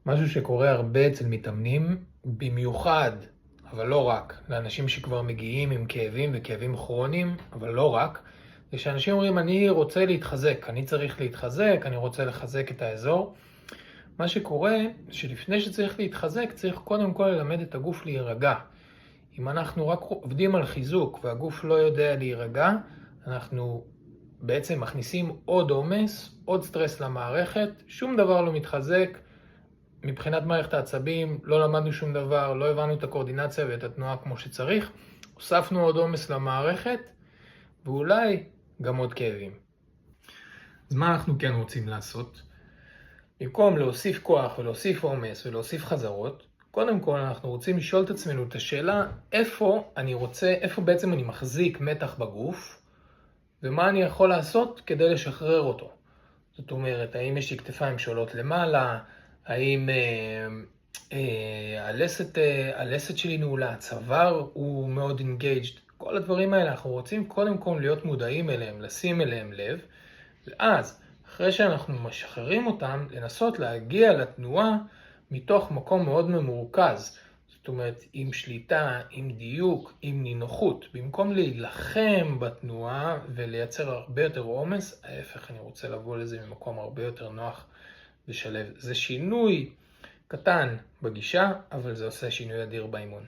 משהו שקורה הרבה אצל מתאמנים, במיוחד, אבל לא רק, לאנשים שכבר מגיעים עם כאבים וכאבים כרוניים, אבל לא רק, זה שאנשים אומרים, אני רוצה להתחזק, אני צריך להתחזק, אני רוצה לחזק את האזור. מה שקורה, שלפני שצריך להתחזק, צריך קודם כל ללמד את הגוף להירגע. אם אנחנו רק עובדים על חיזוק והגוף לא יודע להירגע, אנחנו בעצם מכניסים עוד עומס, עוד סטרס למערכת, שום דבר לא מתחזק. מבחינת מערכת העצבים לא למדנו שום דבר, לא הבנו את הקואורדינציה ואת התנועה כמו שצריך, הוספנו עוד עומס למערכת, ואולי גם עוד כאבים. אז מה אנחנו כן רוצים לעשות? במקום להוסיף כוח ולהוסיף עומס ולהוסיף חזרות, קודם כל אנחנו רוצים לשאול את עצמנו את השאלה איפה בעצם אני מחזיק מתח בגוף, ומה אני יכול לעשות כדי לשחרר אותו. זאת אומרת, האם יש לי כתפיים שעולות למעלה, האם הלסת שלי נעולה, הצוואר הוא מאוד engaged, כל הדברים האלה אנחנו רוצים קודם כל להיות מודעים אליהם, לשים אליהם לב, ואז אחרי שאנחנו משחררים אותם, לנסות להגיע לתנועה מתוך מקום מאוד ממורכז. זאת אומרת, עם שליטה, עם דיוק, עם נינוחות. במקום להילחם בתנועה ולייצר הרבה יותר עומס, ההפך, אני רוצה לבוא לזה ממקום הרבה יותר נוח ושלב. זה שינוי קטן בגישה, אבל זה עושה שינוי אדיר באימון.